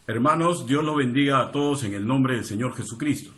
Hermanos, Dios los bendiga a todos en el nombre del Señor Jesucristo.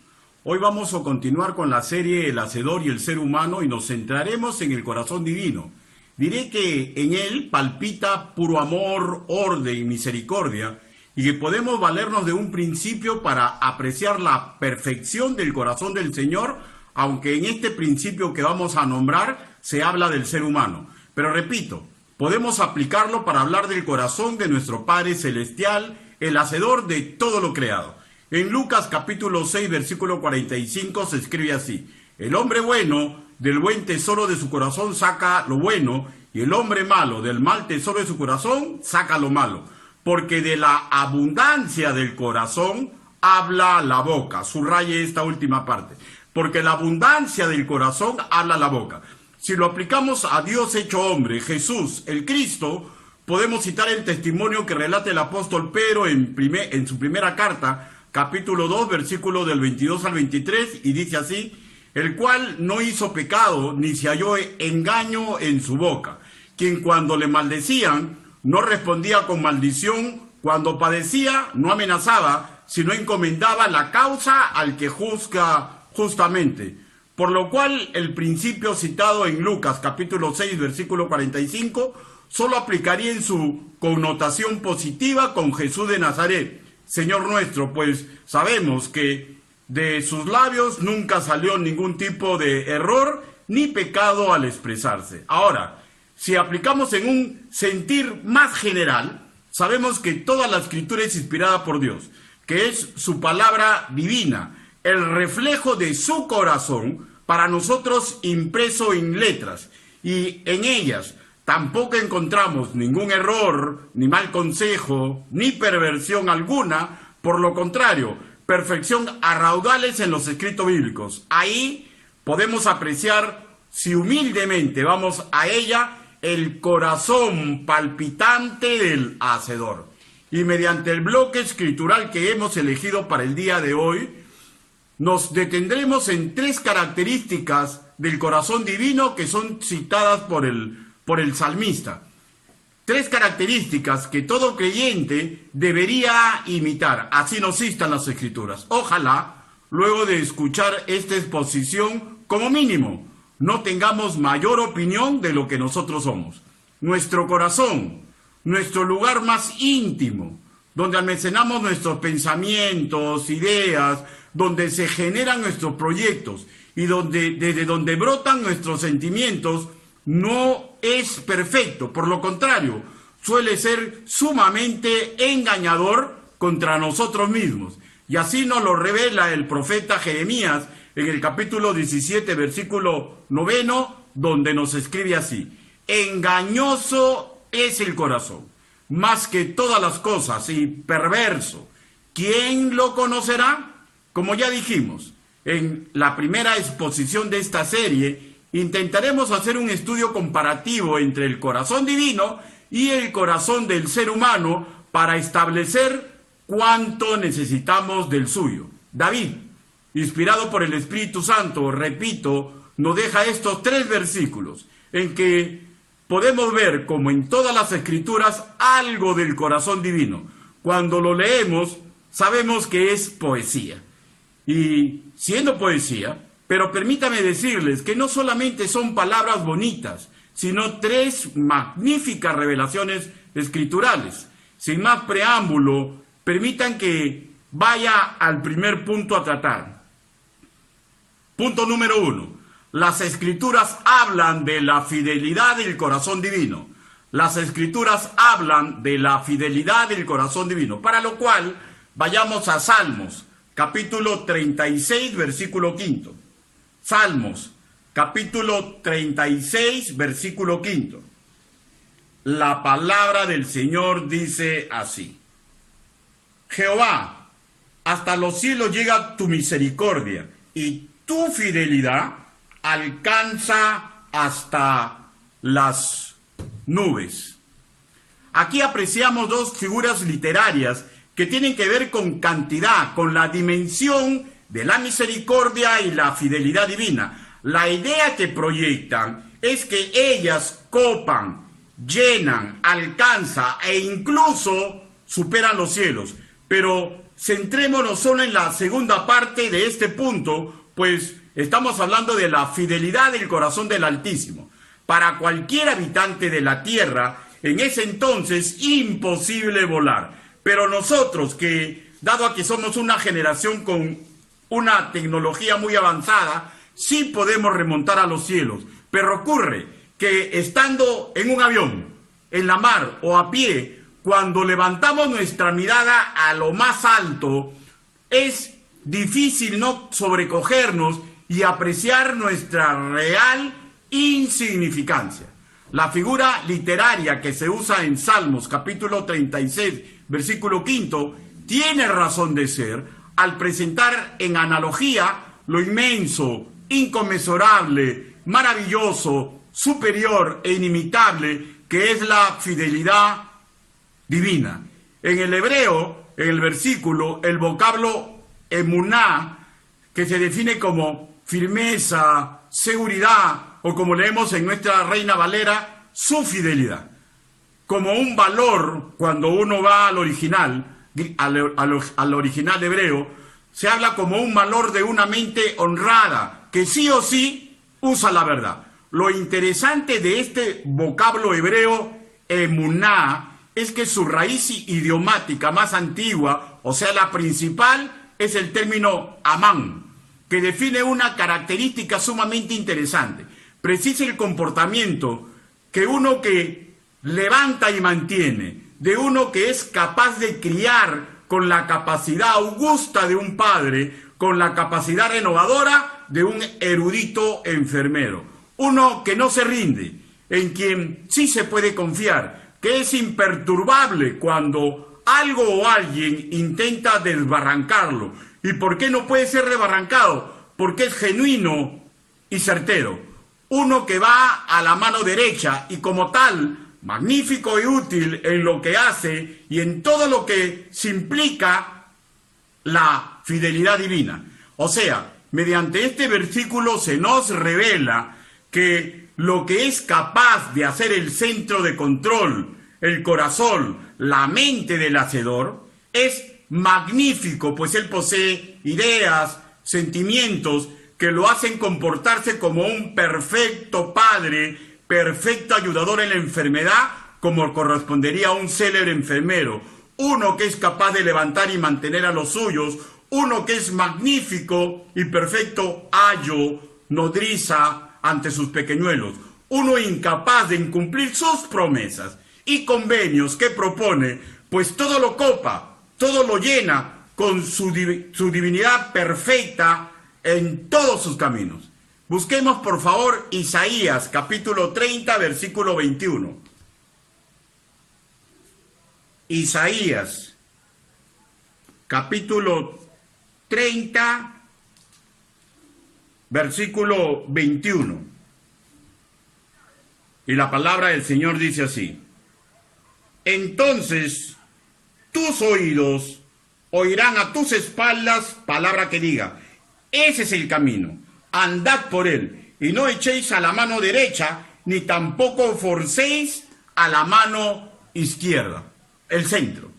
Hoy vamos a continuar con la serie El Hacedor y el Ser Humano y nos centraremos en el corazón divino. Diré que en él palpita puro amor, orden y misericordia y que podemos valernos de un principio para apreciar la perfección del corazón del Señor, aunque en este principio que vamos a nombrar se habla del ser humano. Pero repito, podemos aplicarlo para hablar del corazón de nuestro Padre Celestial, el hacedor de todo lo creado. En Lucas capítulo 6, versículo 45 se escribe así: el hombre bueno del buen tesoro de su corazón saca lo bueno, y el hombre malo del mal tesoro de su corazón saca lo malo. Porque de la abundancia del corazón habla la boca. Subraye esta última parte. Porque la abundancia del corazón habla la boca. Si lo aplicamos a Dios hecho hombre, Jesús, el Cristo, podemos citar el testimonio que relata el apóstol Pedro en su primera carta, capítulo 2, versículo del 22 al 23, y dice así: el cual no hizo pecado, ni se halló engaño en su boca, quien cuando le maldecían, no respondía con maldición, cuando padecía, no amenazaba, sino encomendaba la causa al que juzga justamente. Por lo cual, el principio citado en Lucas, capítulo 6, versículo 45, solo aplicaría en su connotación positiva con Jesús de Nazaret, Señor nuestro, pues sabemos que de sus labios nunca salió ningún tipo de error ni pecado al expresarse. Ahora, si aplicamos en un sentir más general, sabemos que toda la Escritura es inspirada por Dios, que es su palabra divina, el reflejo de su corazón para nosotros impreso en letras, y en ellas tampoco encontramos ningún error, ni mal consejo, ni perversión alguna. Por lo contrario, perfección a raudales en los escritos bíblicos. Ahí podemos apreciar, si humildemente vamos a ella, el corazón palpitante del hacedor. Y mediante el bloque escritural que hemos elegido para el día de hoy, nos detendremos en tres características del corazón divino que son citadas por el salmista. Tres características que todo creyente debería imitar. Así nos instan las Escrituras. Ojalá, luego de escuchar esta exposición, como mínimo, no tengamos mayor opinión de lo que nosotros somos. Nuestro corazón, nuestro lugar más íntimo, donde almacenamos nuestros pensamientos, ideas, donde se generan nuestros proyectos y desde donde brotan nuestros sentimientos, no es perfecto. Por lo contrario, suele ser sumamente engañador contra nosotros mismos. Y así nos lo revela el profeta Jeremías en el capítulo 17, versículo 9, donde nos escribe así: engañoso es el corazón, más que todas las cosas, y perverso. ¿Quién lo conocerá? Como ya dijimos, en la primera exposición de esta serie, intentaremos hacer un estudio comparativo entre el corazón divino y el corazón del ser humano para establecer cuánto necesitamos del suyo. David, inspirado por el Espíritu Santo, repito, nos deja estos tres versículos en que podemos ver, como en todas las Escrituras, algo del corazón divino. Cuando lo leemos, sabemos que es poesía. Y siendo poesía, pero permítame decirles que no solamente son palabras bonitas, sino tres magníficas revelaciones escriturales. Sin más preámbulo, permitan que vaya al primer punto a tratar. Punto número 1. Las Escrituras hablan de la fidelidad del corazón divino. Las Escrituras hablan de la fidelidad del corazón divino. Para lo cual, vayamos a Salmos, capítulo 36, versículo 5. Salmos, capítulo 36, versículo 5. La palabra del Señor dice así: Jehová, hasta los cielos llega tu misericordia, y tu fidelidad alcanza hasta las nubes. Aquí apreciamos dos figuras literarias que tienen que ver con cantidad, con la dimensión de la misericordia y la fidelidad divina. La idea que proyectan es que ellas copan, llenan, alcanzan e incluso superan los cielos. Pero centrémonos solo en la segunda parte de este punto, pues estamos hablando de la fidelidad del corazón del Altísimo. Para cualquier habitante de la tierra, en ese entonces, imposible volar. Pero nosotros que, dado a que somos una generación con una tecnología muy avanzada, sí podemos remontar a los cielos. Pero ocurre que estando en un avión, en la mar o a pie, cuando levantamos nuestra mirada a lo más alto, es difícil no sobrecogernos y apreciar nuestra real insignificancia. La figura literaria que se usa en Salmos capítulo 36, versículo 5, tiene razón de ser al presentar en analogía lo inmenso, inconmensurable, maravilloso, superior e inimitable que es la fidelidad divina. En el hebreo, en el versículo, el vocablo emuná, que se define como firmeza, seguridad, o como leemos en nuestra Reina Valera, su fidelidad. Como un valor, cuando uno va al original, al original hebreo, se habla como un valor de una mente honrada, que sí o sí usa la verdad. Lo interesante de este vocablo hebreo, emuná, es que su raíz idiomática más antigua, o sea, la principal, es el término amán, que define una característica sumamente interesante. Precisa el comportamiento que uno que levanta y mantiene, de uno que es capaz de criar con la capacidad augusta de un padre, con la capacidad renovadora de un erudito enfermero. Uno que no se rinde, en quien sí se puede confiar, que es imperturbable cuando algo o alguien intenta desbarrancarlo. ¿Y por qué no puede ser desbarrancado? Porque es genuino y certero. Uno que va a la mano derecha y como tal, magnífico y útil en lo que hace y en todo lo que se implica la fidelidad divina. O sea, mediante este versículo se nos revela que lo que es capaz de hacer el centro de control, el corazón, la mente del hacedor, es magnífico, pues él posee ideas, sentimientos que lo hacen comportarse como un perfecto padre, perfecto ayudador en la enfermedad, como correspondería a un célebre enfermero, uno que es capaz de levantar y mantener a los suyos, uno que es magnífico y perfecto ayo, nodriza ante sus pequeñuelos, uno incapaz de incumplir sus promesas y convenios que propone, pues todo lo copa, todo lo llena con su divinidad perfecta en todos sus caminos. Busquemos por favor Isaías capítulo 30 versículo 21. Isaías capítulo 30 versículo 21. Y la palabra del Señor dice así: entonces tus oídos oirán a tus espaldas palabra que diga, ese es el camino, andad por él, y no echéis a la mano derecha, ni tampoco forcéis a la mano izquierda, el centro.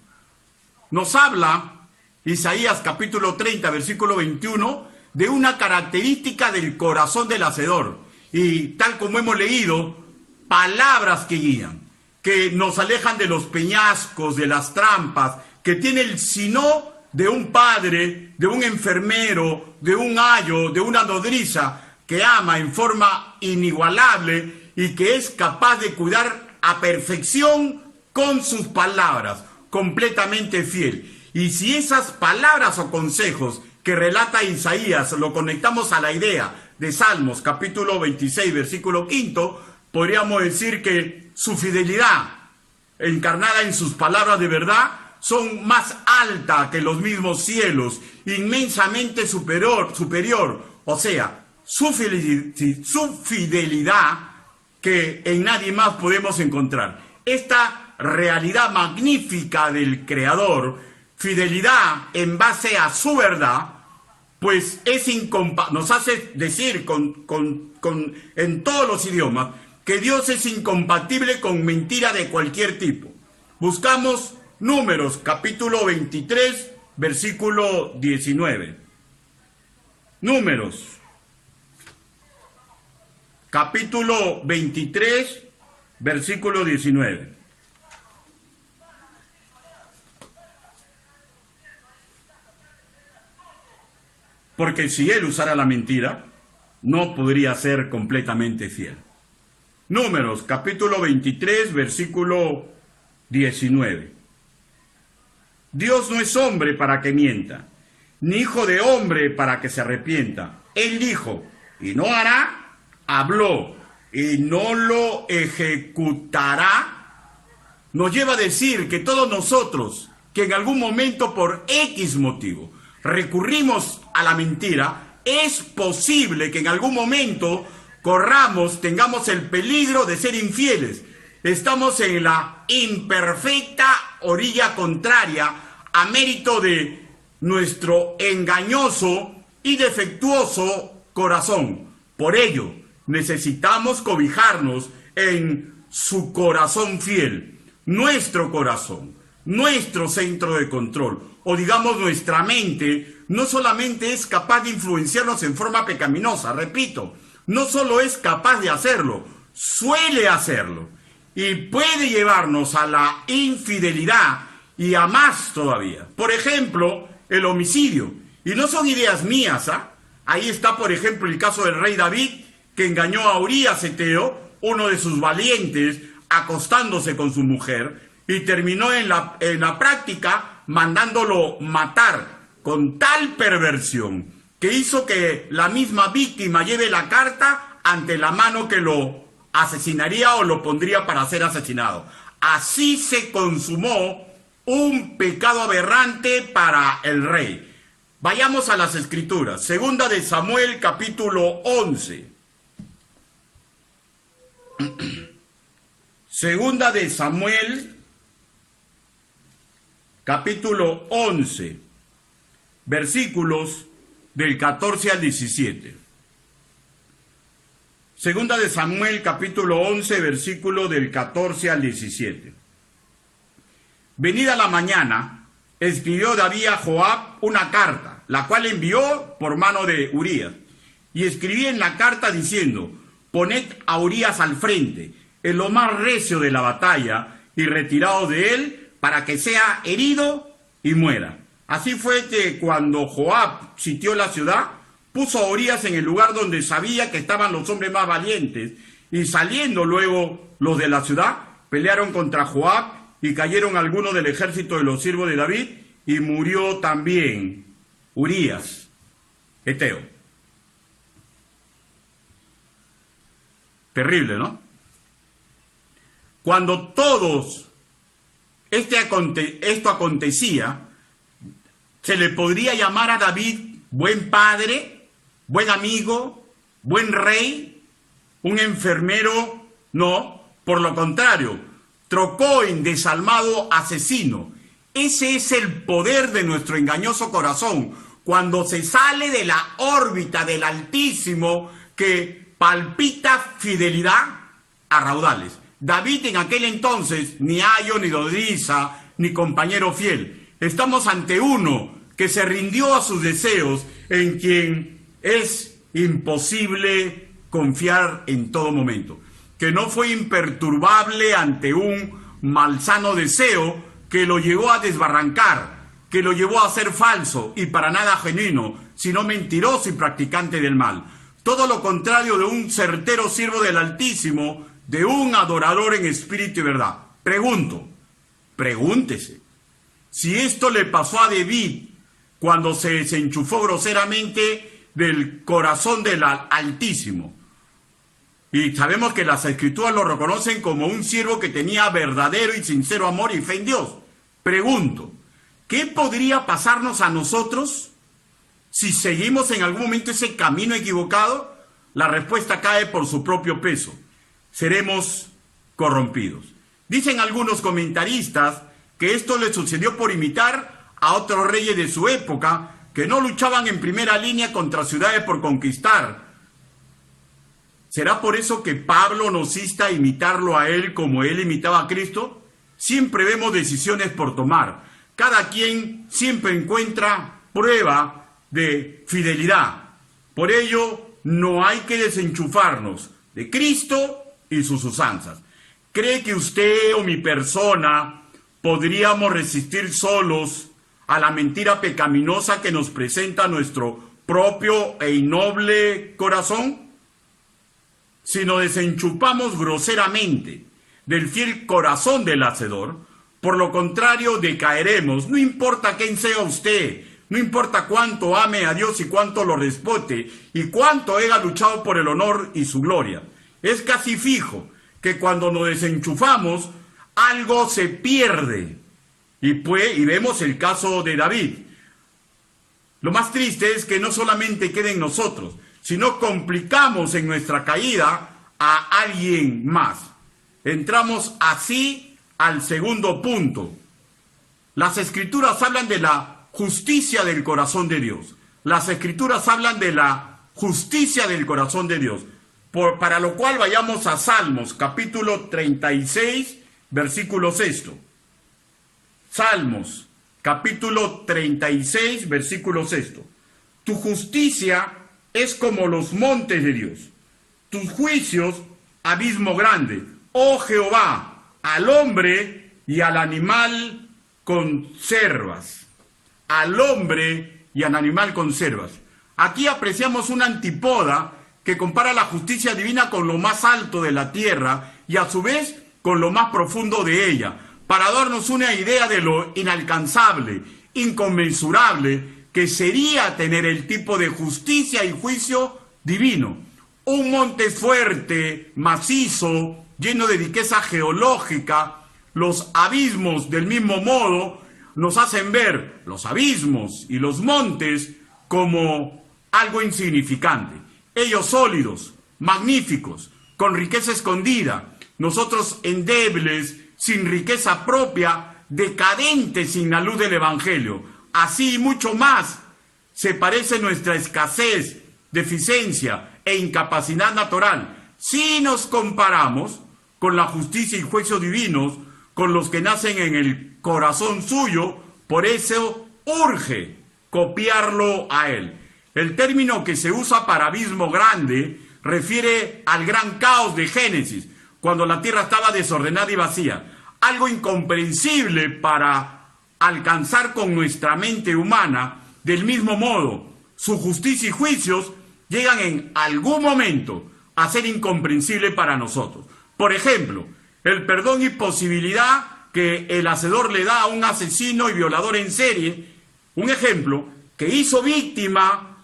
Nos habla Isaías capítulo 30, versículo 21, de una característica del corazón del hacedor, y tal como hemos leído, palabras que guían, que nos alejan de los peñascos, de las trampas, que tiene el sino de un padre, de un enfermero, de un ayo, de una nodriza, que ama en forma inigualable y que es capaz de cuidar a perfección con sus palabras, completamente fiel. Y si esas palabras o consejos que relata Isaías lo conectamos a la idea de Salmos capítulo 26, versículo 5, podríamos decir que su fidelidad, encarnada en sus palabras de verdad, son más alta que los mismos cielos, inmensamente superior, o sea, su fidelidad que en nadie más podemos encontrar. Esta realidad magnífica del Creador, fidelidad en base a su verdad, pues es nos hace decir en todos los idiomas que Dios es incompatible con mentira de cualquier tipo. Buscamos Números, capítulo 23, versículo 19. Números, capítulo 23, versículo 19. Porque si él usara la mentira, no podría ser completamente fiel. Números, capítulo 23, versículo 19. Dios no es hombre para que mienta, ni hijo de hombre para que se arrepienta. Él dijo, y no hará, habló, y no lo ejecutará. Nos lleva a decir que todos nosotros, que en algún momento por X motivo recurrimos a la mentira, es posible que en algún momento tengamos el peligro de ser infieles. Estamos en la imperfecta orilla contraria a mérito de nuestro engañoso y defectuoso corazón. Por ello, necesitamos cobijarnos en su corazón fiel, nuestro corazón, nuestro centro de control, o digamos nuestra mente, no solamente es capaz de influenciarnos en forma pecaminosa, repito, no solo es capaz de hacerlo, suele hacerlo, y puede llevarnos a la infidelidad y a más todavía. Por ejemplo, el homicidio. Y no son ideas mías, ¿ah? Ahí está, por ejemplo, el caso del rey David, que engañó a Urías Eteo, uno de sus valientes, acostándose con su mujer, y terminó en la práctica mandándolo matar con tal perversión que hizo que la misma víctima lleve la carta ante la mano que lo asesinaría o lo pondría para ser asesinado. Así se consumó un pecado aberrante para el rey. Vayamos a las Escrituras. Segunda de Samuel, capítulo 11. Segunda de Samuel, capítulo 11, versículos del 14 al 17. Segunda de Samuel, capítulo 11, versículo del 14 al 17. Venida la mañana, escribió David a Joab una carta, la cual envió por mano de Urías. Y escribía en la carta diciendo, poned a Urías al frente, en lo más recio de la batalla, y retiraos de él, para que sea herido y muera. Así fue que cuando Joab sitió la ciudad, puso a Urías en el lugar donde sabía que estaban los hombres más valientes, y saliendo luego los de la ciudad, pelearon contra Joab, y cayeron algunos del ejército de los siervos de David, y murió también Urías Eteo. Terrible, ¿no? Cuando esto acontecía, se le podría llamar a David buen padre, buen amigo, buen rey, un enfermero. No, por lo contrario, trocó en desalmado asesino. Ese es el poder de nuestro engañoso corazón, cuando se sale de la órbita del Altísimo, que palpita fidelidad a raudales. David en aquel entonces, ni ayo, ni nodriza, ni compañero fiel. Estamos ante uno que se rindió a sus deseos, en quien es imposible confiar en todo momento, que no fue imperturbable ante un malsano deseo que lo llevó a desbarrancar, que lo llevó a ser falso y para nada genuino, sino mentiroso y practicante del mal. Todo lo contrario de un certero siervo del Altísimo, de un adorador en espíritu y verdad. Pregúntese, si esto le pasó a David cuando se desenchufó groseramente del corazón del Altísimo. Y sabemos que las Escrituras lo reconocen como un siervo que tenía verdadero y sincero amor y fe en Dios. Pregunto, ¿qué podría pasarnos a nosotros si seguimos en algún momento ese camino equivocado? La respuesta cae por su propio peso. Seremos corrompidos. Dicen algunos comentaristas que esto le sucedió por imitar a otros reyes de su época que no luchaban en primera línea contra ciudades por conquistar. ¿Será por eso que Pablo nos insta a imitarlo a él como él imitaba a Cristo? siempre vemos decisiones por tomar. Cada quien siempre encuentra prueba de fidelidad. Por ello, no hay que desenchufarnos de Cristo y sus usanzas. ¿Cree que usted o mi persona podríamos resistir solos a la mentira pecaminosa que nos presenta nuestro propio e innoble corazón? Si nos desenchufamos groseramente del fiel corazón del Hacedor, por lo contrario decaeremos. No importa quién sea usted, no importa cuánto ame a Dios y cuánto lo respete y cuánto haya luchado por el honor y su gloria. Es casi fijo que cuando nos desenchufamos, algo se pierde. Y vemos el caso de David. Lo más triste es que no solamente quede en nosotros, sino complicamos en nuestra caída a alguien más. Entramos así al segundo punto. Las Escrituras hablan de la justicia del corazón de Dios. Las Escrituras hablan de la justicia del corazón de Dios. Para lo cual vayamos a Salmos, capítulo 36, versículo 6. Salmos, capítulo 36, versículo 6. Tu justicia es como los montes de Dios, tus juicios, abismo grande. Oh Jehová, al hombre y al animal conservas. Al hombre y al animal conservas. Aquí apreciamos una antípoda que compara la justicia divina con lo más alto de la tierra y a su vez con lo más profundo de ella, para darnos una idea de lo inalcanzable, inconmensurable, que sería tener el tipo de justicia y juicio divino. Un monte fuerte, macizo, lleno de riqueza geológica. Los abismos, del mismo modo, nos hacen ver los abismos y los montes como algo insignificante. Ellos sólidos, magníficos, con riqueza escondida. Nosotros endebles, sin riqueza propia, decadentes sin la luz del Evangelio. Así y mucho más se parece nuestra escasez, deficiencia e incapacidad natural. Si nos comparamos con la justicia y juicio divinos, con los que nacen en el corazón suyo, por eso urge copiarlo a él. El término que se usa para abismo grande refiere al gran caos de Génesis, cuando la tierra estaba desordenada y vacía. Algo incomprensible para alcanzar con nuestra mente humana. Del mismo modo, su justicia y juicios llegan en algún momento a ser incomprensible para nosotros. Por ejemplo, el perdón y posibilidad que el Hacedor le da a un asesino y violador en serie, un ejemplo que hizo víctima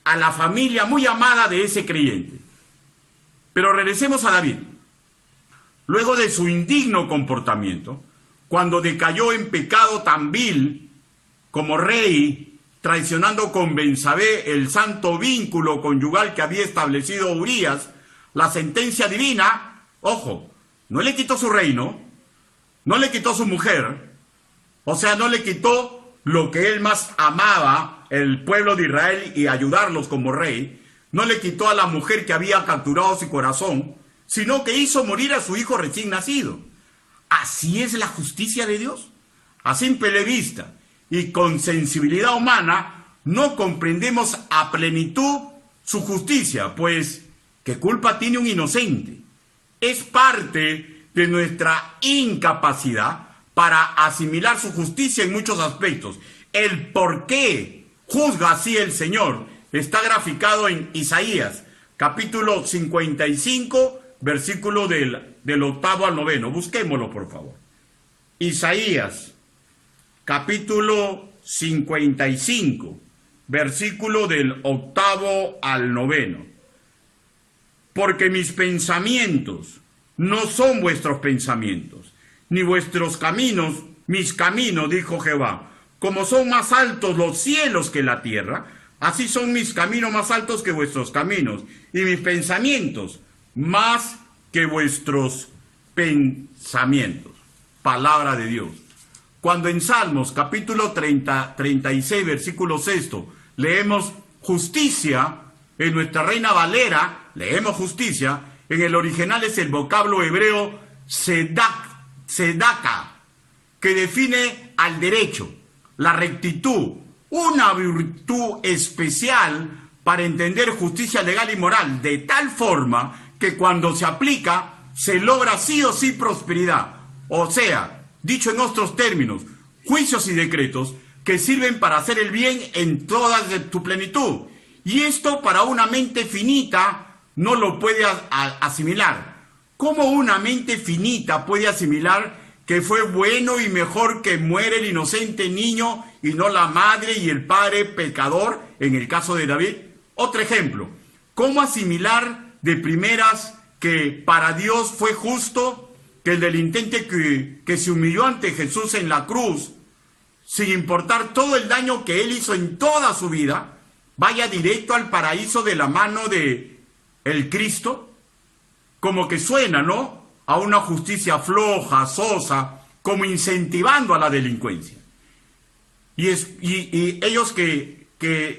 a la familia muy amada de ese creyente. Pero regresemos a David. Luego de su indigno comportamiento, cuando decayó en pecado tan vil como rey, traicionando con Betsabé el santo vínculo conyugal que había establecido Urías, la sentencia divina, ojo, no le quitó su reino, no le quitó su mujer, o sea, no le quitó lo que él más amaba, el pueblo de Israel, y ayudarlos como rey, no le quitó a la mujer que había capturado su corazón, sino que hizo morir a su hijo recién nacido. Así es la justicia de Dios. A simple vista y con sensibilidad humana no comprendemos a plenitud su justicia, pues ¿qué culpa tiene un inocente? Es parte de nuestra incapacidad para asimilar su justicia en muchos aspectos. El por qué juzga así el Señor está graficado en Isaías, capítulo 55, versículo del 8 al 9. Busquémoslo, por favor. Isaías, capítulo 55, versículo del 8 al 9. Porque mis pensamientos no son vuestros pensamientos, ni vuestros caminos mis caminos, dijo Jehová. Como son más altos los cielos que la tierra, así son mis caminos más altos que vuestros caminos, y mis pensamientos más que vuestros pensamientos. Palabra de Dios. Cuando en Salmos, capítulo 36, versículo 6, leemos justicia, en nuestra Reina Valera leemos justicia, en el original es el vocablo hebreo sedak, tzedaka, que define al derecho, la rectitud, una virtud especial para entender justicia legal y moral, de tal forma que cuando se aplica se logra sí o sí prosperidad. O sea, dicho en otros términos, juicios y decretos que sirven para hacer el bien en toda su plenitud. Y esto para una mente finita no lo puede asimilar. ¿Cómo una mente finita puede asimilar que fue bueno y mejor que muere el inocente niño y no la madre y el padre pecador en el caso de David? Otro ejemplo, ¿cómo asimilar de primeras que para Dios fue justo que el delincuente que se humilló ante Jesús en la cruz, sin importar todo el daño que él hizo en toda su vida, vaya directo al paraíso de la mano de el Cristo? Como que suena, ¿no?, a una justicia floja, sosa, como incentivando a la delincuencia. Y ellos que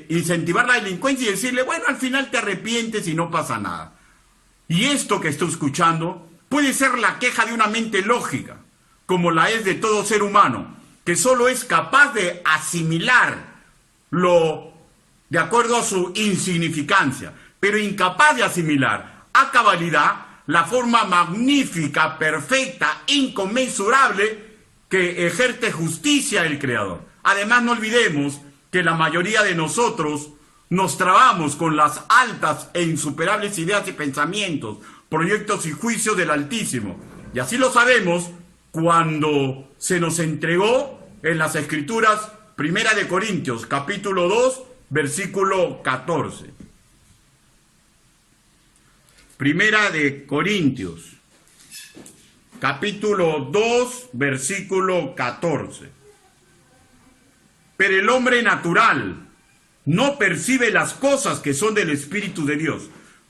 incentivar la delincuencia y decirle, bueno, al final te arrepientes y no pasa nada. Y esto que estoy escuchando puede ser la queja de una mente lógica, como la es de todo ser humano, que solo es capaz de asimilar lo de acuerdo a su insignificancia, pero incapaz de asimilar a cabalidad la forma magnífica, perfecta, inconmensurable que ejerce justicia el Creador. Además, no olvidemos que la mayoría de nosotros nos trabamos con las altas e insuperables ideas y pensamientos, proyectos y juicios del Altísimo. Y así lo sabemos cuando se nos entregó en las Escrituras, 1 Corintios, capítulo 2, versículo 14. 1 Corintios, capítulo 2, versículo 14. Pero el hombre natural no percibe las cosas que son del Espíritu de Dios,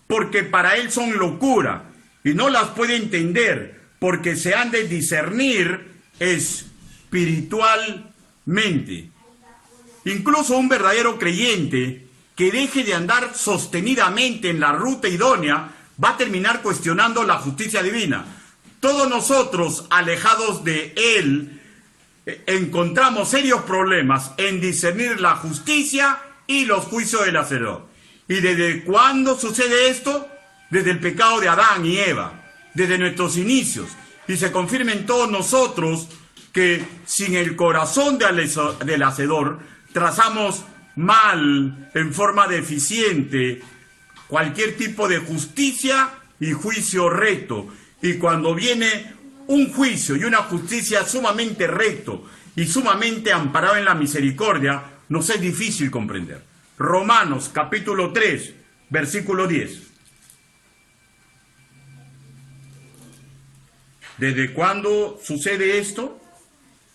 porque para él son locura, y no las puede entender, porque se han de discernir espiritualmente. Incluso un verdadero creyente que deje de andar sostenidamente en la ruta idónea va a terminar cuestionando la justicia divina. Todos nosotros, alejados de él, encontramos serios problemas en discernir la justicia y los juicios del Hacedor. ¿Y desde cuándo sucede esto? Desde el pecado de Adán y Eva, desde nuestros inicios. Y se confirma en todos nosotros que sin el corazón del Hacedor trazamos mal, en forma deficiente, cualquier tipo de justicia y juicio recto. Y cuando viene un juicio y una justicia sumamente recto y sumamente amparado en la misericordia, nos es difícil comprender. Romanos capítulo 3, versículo 10. ¿Desde cuándo sucede esto?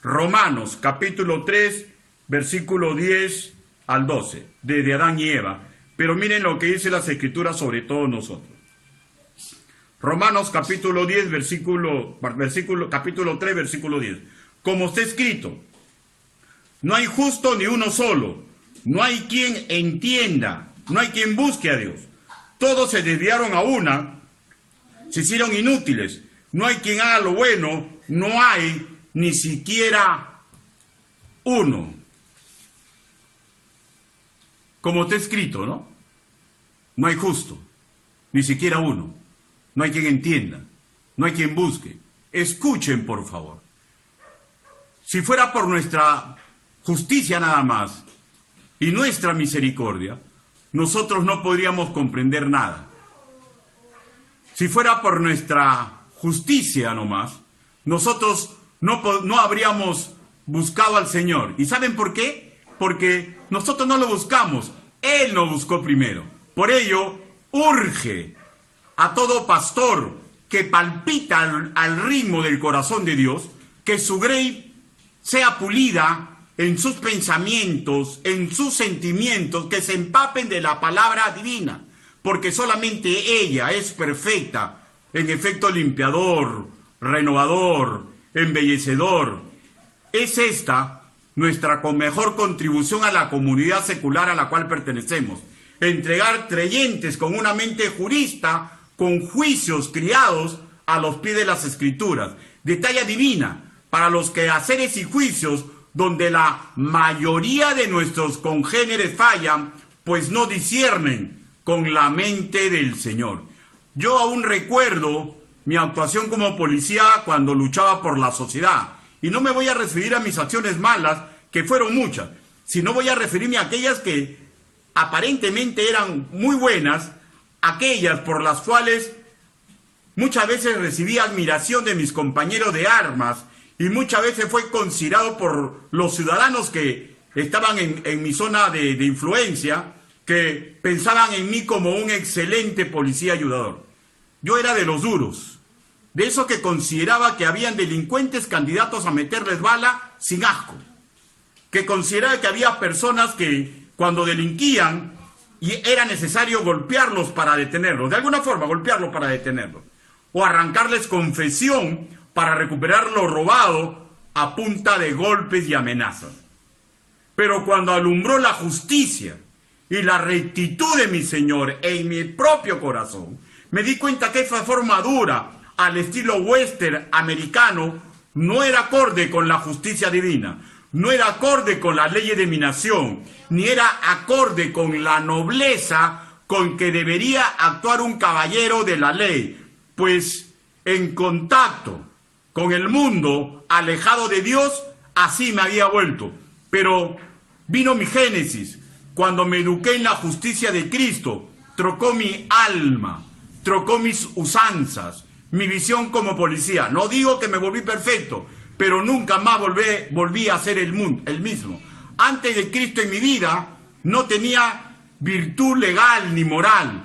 Romanos capítulo 3, versículo 10 al 12, desde Adán y Eva. Pero miren lo que dice las Escrituras sobre todos nosotros. Romanos capítulo 10, capítulo 3, versículo 10. Como está escrito, no hay justo ni uno solo, no hay quien entienda, no hay quien busque a Dios. Todos se desviaron a una, se hicieron inútiles. No hay quien haga lo bueno, no hay ni siquiera uno. Como está escrito, ¿no? No hay justo, ni siquiera uno. No hay quien entienda, no hay quien busque. Escuchen, por favor. Si fuera por nuestra justicia nada más y nuestra misericordia, nosotros no podríamos comprender nada. Si fuera por nuestra justicia nomás, nosotros no habríamos buscado al Señor. ¿Y saben por qué? Porque nosotros no lo buscamos, Él nos buscó primero. Por ello, urge a todo pastor que palpita al ritmo del corazón de Dios, que su grey sea pulida en sus pensamientos, en sus sentimientos, que se empapen de la palabra divina, porque solamente ella es perfecta, en efecto limpiador, renovador, embellecedor. Es esta nuestra mejor contribución a la comunidad secular a la cual pertenecemos. Entregar creyentes con una mente jurista, con juicios criados a los pies de las Escrituras, de talla divina, para los quehaceres y juicios donde la mayoría de nuestros congéneres fallan, pues no disciernen con la mente del Señor. Yo aún recuerdo mi actuación como policía cuando luchaba por la sociedad, y no me voy a referir a mis acciones malas, que fueron muchas, sino voy a referirme a aquellas que aparentemente eran muy buenas, aquellas por las cuales muchas veces recibí admiración de mis compañeros de armas, y muchas veces fue considerado por los ciudadanos que estaban en mi zona de influencia, que pensaban en mí como un excelente policía ayudador. Yo era de los duros, de esos que consideraba que habían delincuentes candidatos a meterles bala sin asco, que consideraba que había personas que cuando delinquían y era necesario golpearlos para detenerlos, de alguna forma golpearlos para detenerlos, o arrancarles confesión para recuperar lo robado a punta de golpes y amenazas. Pero cuando alumbró la justicia y la rectitud de mi Señor en mi propio corazón, me di cuenta que esa forma dura, al estilo western americano, no era acorde con la justicia divina, no era acorde con las leyes de mi nación, ni era acorde con la nobleza con que debería actuar un caballero de la ley, pues en contacto con el mundo, alejado de Dios, así me había vuelto. Pero vino mi génesis, cuando me eduqué en la justicia de Cristo, trocó mi alma, trocó mis usanzas, mi visión como policía. No digo que me volví perfecto, pero nunca más volví a ser el mismo. Antes de Cristo en mi vida no tenía virtud legal ni moral,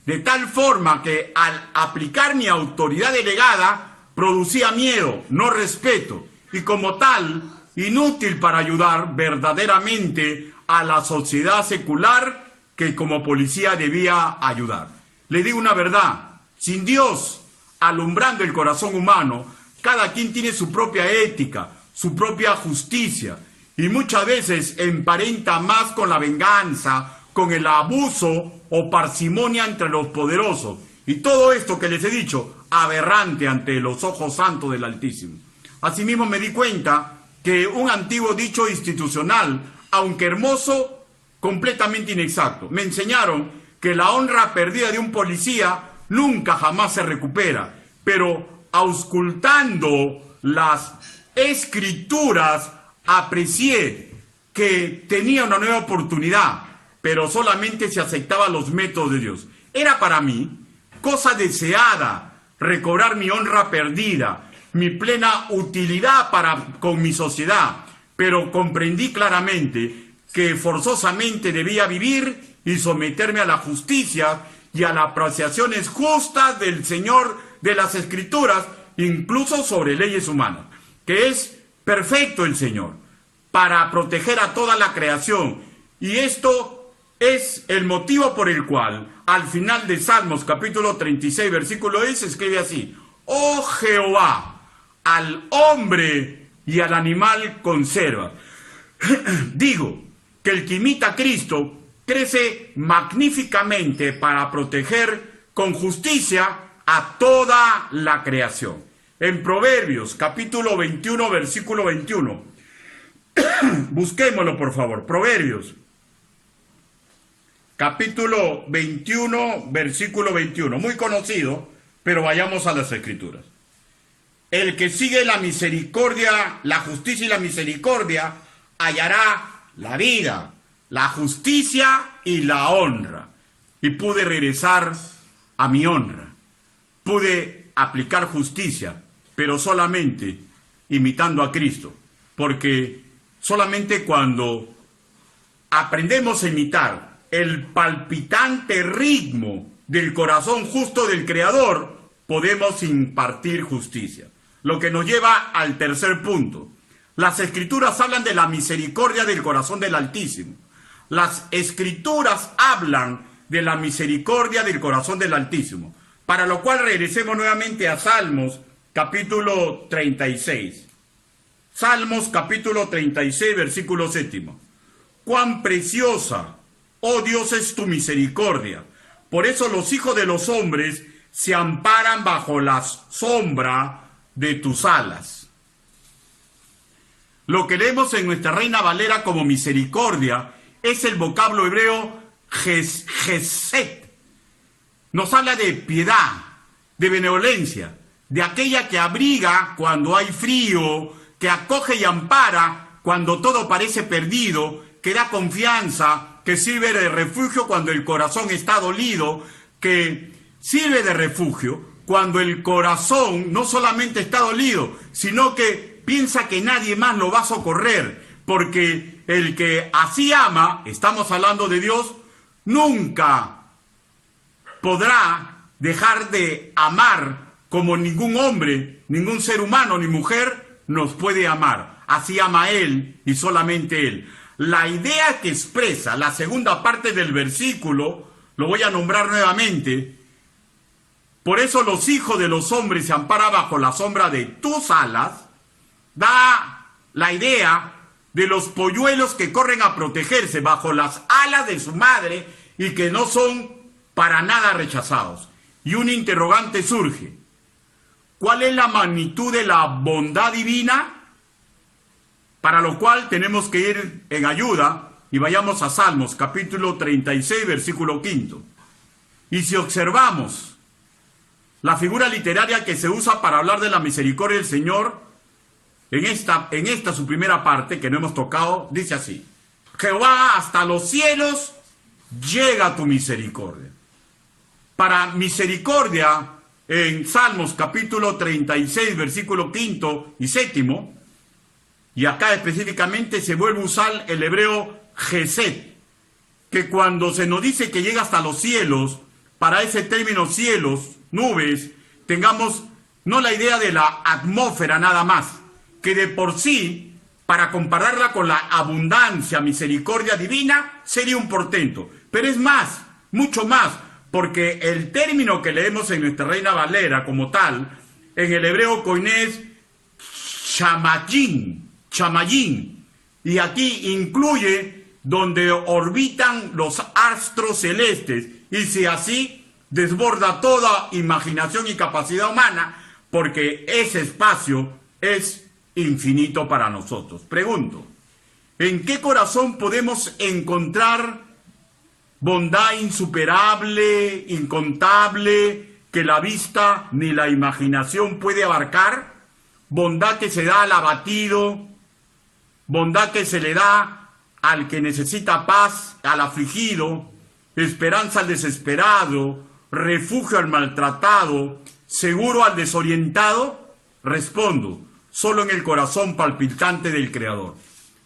de tal forma que al aplicar mi autoridad delegada producía miedo, no respeto, y como tal, inútil para ayudar verdaderamente a la sociedad secular que como policía debía ayudar. Le digo una verdad, sin Dios alumbrando el corazón humano, cada quien tiene su propia ética, su propia justicia, y muchas veces emparenta más con la venganza, con el abuso o parsimonia entre los poderosos. Y todo esto que les he dicho, aberrante ante los ojos santos del Altísimo. Asimismo me di cuenta que un antiguo dicho institucional, aunque hermoso, completamente inexacto. Me enseñaron que la honra perdida de un policía nunca jamás se recupera, pero auscultando las escrituras aprecié que tenía una nueva oportunidad, pero solamente se aceptaban los métodos de Dios. Era para mí cosa deseada recobrar mi honra perdida, mi plena utilidad con mi sociedad, pero comprendí claramente que forzosamente debía vivir y someterme a la justicia y a las apreciaciones justas del Señor de las Escrituras, incluso sobre leyes humanas, que es perfecto el Señor, para proteger a toda la creación. Y esto es el motivo por el cual al final de Salmos capítulo 36 versículo 10 se escribe así: oh Jehová, al hombre y al animal conserva. Digo que el que imita a Cristo crece magníficamente para proteger con justicia a toda la creación. En Proverbios capítulo 21 versículo 21, busquémoslo por favor, Proverbios capítulo 21, versículo 21, muy conocido, pero vayamos a las Escrituras. El que sigue la misericordia, la justicia y la misericordia, hallará la vida, la justicia y la honra. Y pude regresar a mi honra. Pude aplicar justicia, pero solamente imitando a Cristo. Porque solamente cuando aprendemos a imitar el palpitante ritmo del corazón justo del Creador, podemos impartir justicia. Lo que nos lleva al tercer punto. Las Escrituras hablan de la misericordia del corazón del Altísimo. Las Escrituras hablan de la misericordia del corazón del Altísimo. Para lo cual regresemos nuevamente a Salmos capítulo 36. Salmos capítulo 36, versículo 7. Cuán preciosa, oh Dios, es tu misericordia. Por eso los hijos de los hombres se amparan bajo la sombra de tus alas. Lo que leemos en nuestra Reina Valera como misericordia es el vocablo hebreo Gesed. Nos habla de piedad, de benevolencia, de aquella que abriga cuando hay frío, que acoge y ampara cuando todo parece perdido, que da confianza, que sirve de refugio cuando el corazón está dolido, que sirve de refugio cuando el corazón no solamente está dolido, sino que piensa que nadie más lo va a socorrer, porque el que así ama, estamos hablando de Dios, nunca podrá dejar de amar como ningún hombre, ningún ser humano ni mujer nos puede amar. Así ama Él y solamente Él. La idea que expresa la segunda parte del versículo, lo voy a nombrar nuevamente. Por eso los hijos de los hombres se amparan bajo la sombra de tus alas, da la idea de los polluelos que corren a protegerse bajo las alas de su madre y que no son para nada rechazados. Y un interrogante surge. ¿Cuál es la magnitud de la bondad divina? Para lo cual tenemos que ir en ayuda y vayamos a Salmos, capítulo 36, versículo 5. Y si observamos la figura literaria que se usa para hablar de la misericordia del Señor, en esta su primera parte, que no hemos tocado, dice así: Jehová, hasta los cielos llega tu misericordia. Para misericordia, en Salmos capítulo 36, versículo 5 y 7, y acá específicamente se vuelve a usar el hebreo Gesed, que cuando se nos dice que llega hasta los cielos, para ese término cielos, nubes, tengamos no la idea de la atmósfera nada más, que de por sí, para compararla con la abundancia, misericordia divina, sería un portento. Pero es más, mucho más, porque el término que leemos en nuestra Reina Valera como tal, en el hebreo koiné es chamayín, y aquí incluye donde orbitan los astros celestes, y si así desborda toda imaginación y capacidad humana, porque ese espacio es infinito para nosotros. Pregunto, ¿en qué corazón podemos encontrar bondad insuperable, incontable, que la vista ni la imaginación puede abarcar? Bondad que se da al abatido, bondad que se le da al que necesita paz, al afligido, esperanza al desesperado, refugio al maltratado, seguro al desorientado. Respondo, solo en el corazón palpitante del Creador.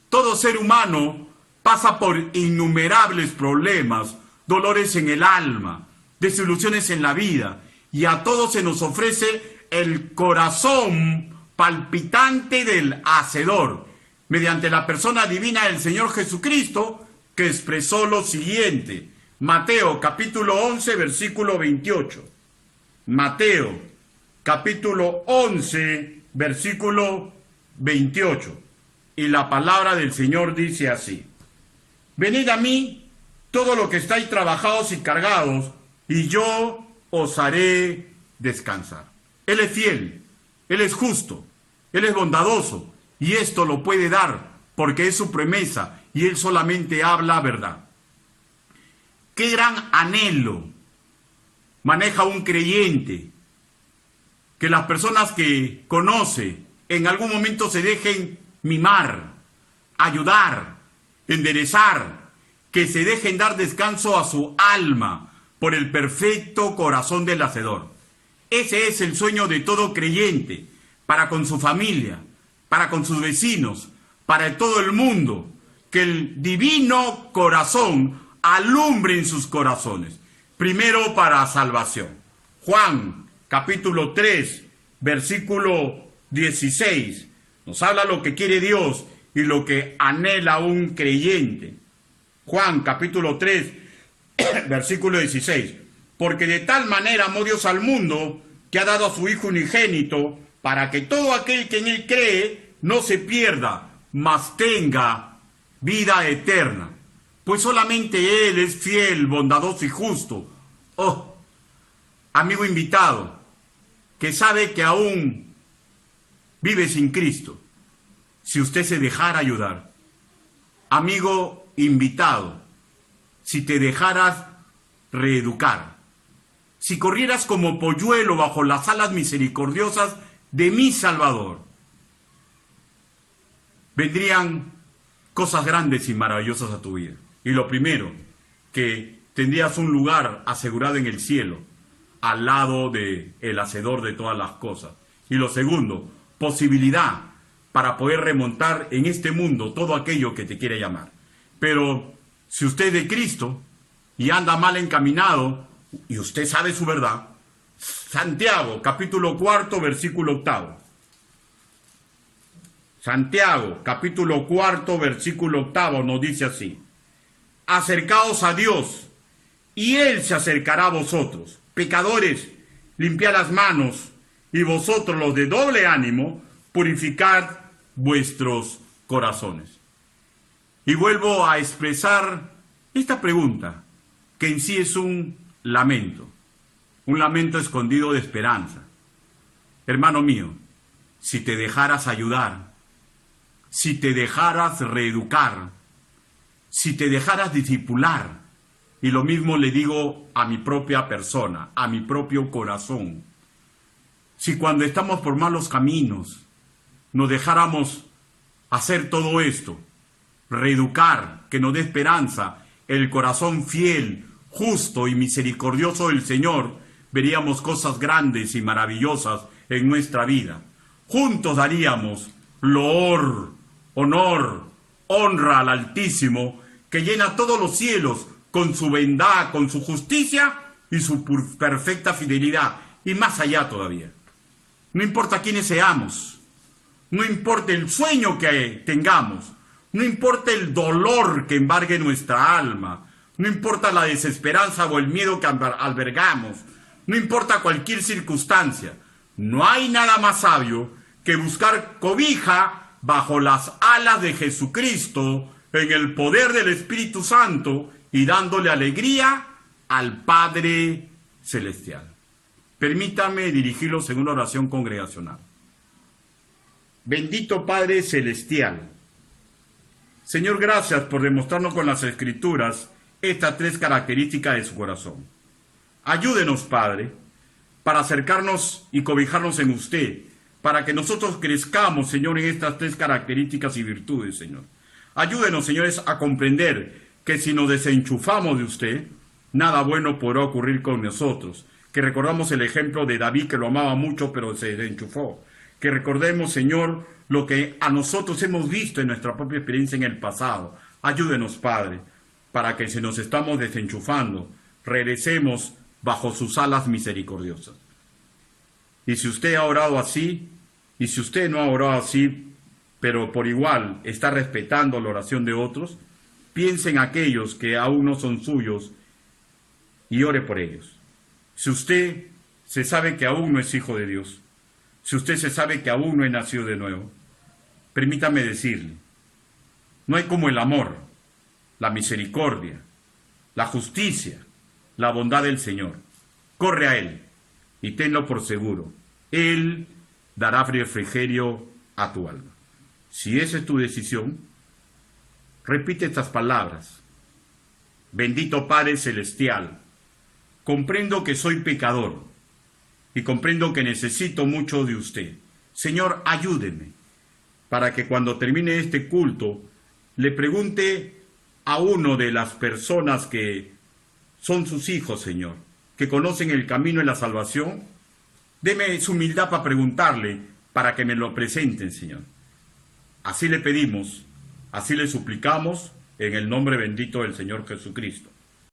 Todo ser humano pasa por innumerables problemas, dolores en el alma, desilusiones en la vida, y a todos se nos ofrece el corazón palpitante del Hacedor, mediante la persona divina del Señor Jesucristo, que expresó lo siguiente. Mateo capítulo 11, versículo 28. Mateo capítulo 11, versículo 28. Y la palabra del Señor dice así: Venid a mí, todo lo que estáis trabajados y cargados, y yo os haré descansar. Él es fiel, Él es justo, Él es bondadoso, y esto lo puede dar, porque es su promesa, y Él solamente habla verdad. Qué gran anhelo maneja un creyente, que las personas que conoce en algún momento se dejen mimar, ayudar, enderezar, que se dejen dar descanso a su alma por el perfecto corazón del Hacedor. Ese es el sueño de todo creyente, para con su familia, para con sus vecinos, para todo el mundo, que el divino corazón alumbre en sus corazones, primero para salvación. Juan capítulo 3, versículo 16, nos habla lo que quiere Dios y lo que anhela un creyente. Juan capítulo 3, versículo 16. Porque de tal manera amó Dios al mundo, que ha dado a su Hijo unigénito, para que todo aquel que en Él cree no se pierda, mas tenga vida eterna. Pues solamente Él es fiel, bondadoso y justo. Oh, amigo invitado, que sabe que aún vive sin Cristo. Si usted se dejara ayudar, amigo invitado, si te dejaras reeducar, si corrieras como polluelo bajo las alas misericordiosas de mi Salvador, vendrían cosas grandes y maravillosas a tu vida. Y lo primero, que tendrías un lugar asegurado en el cielo, al lado del hacedor de todas las cosas. Y lo segundo, posibilidad para poder remontar en este mundo todo aquello que te quiere llamar. Pero si usted es de Cristo y anda mal encaminado, y usted sabe su verdad, Santiago, capítulo 4, versículo 8. Santiago, capítulo 4, versículo 8, nos dice así: acercaos a Dios, y Él se acercará a vosotros. Pecadores, limpiad las manos, y vosotros los de doble ánimo, purificad vuestros corazones. Y vuelvo a expresar esta pregunta, que en sí es un lamento escondido de esperanza. Hermano mío, si te dejaras ayudar, si te dejaras reeducar, si te dejaras discipular, y lo mismo le digo a mi propia persona, a mi propio corazón, si cuando estamos por malos caminos nos dejáramos hacer todo esto, reeducar, que nos dé esperanza, el corazón fiel, justo y misericordioso del Señor, veríamos cosas grandes y maravillosas en nuestra vida. Juntos daríamos loor, honor, honra al Altísimo, que llena todos los cielos con su bondad, con su justicia y su perfecta fidelidad, y más allá todavía. No importa quiénes seamos, no importa el sueño que tengamos, no importa el dolor que embargue nuestra alma, no importa la desesperanza o el miedo que albergamos, no importa cualquier circunstancia, no hay nada más sabio que buscar cobija bajo las alas de Jesucristo, en el poder del Espíritu Santo, y dándole alegría al Padre Celestial. Permítame dirigirlos en una oración congregacional. Bendito Padre Celestial, Señor, gracias por demostrarnos con las Escrituras estas tres características de su corazón. Ayúdenos, Padre, para acercarnos y cobijarnos en usted, para que nosotros crezcamos, Señor, en estas tres características y virtudes, Señor. Ayúdenos, señores, a comprender que si nos desenchufamos de usted, nada bueno podrá ocurrir con nosotros. Que recordamos el ejemplo de David, que lo amaba mucho, pero se desenchufó. Que recordemos, Señor, lo que a nosotros hemos visto en nuestra propia experiencia en el pasado. Ayúdenos, Padre, para que si nos estamos desenchufando, regresemos bajo sus alas misericordiosas. Y si usted ha orado así, y si usted no ha orado así, pero por igual está respetando la oración de otros, piense en aquellos que aún no son suyos y ore por ellos. Si usted se sabe que aún no es hijo de Dios, si usted se sabe que aún no es nacido de nuevo, permítame decirle, no hay como el amor, la misericordia, la justicia, la bondad del Señor. Corre a Él y tenlo por seguro. Él dará refrigerio a tu alma. Si esa es tu decisión, repite estas palabras. Bendito Padre Celestial, comprendo que soy pecador y comprendo que necesito mucho de usted. Señor, ayúdeme para que cuando termine este culto le pregunte a uno de las personas que son sus hijos, Señor, que conocen el camino de la salvación. Deme su humildad para preguntarle, para que me lo presenten, Señor. Así le pedimos, así le suplicamos, en el nombre bendito del Señor Jesucristo.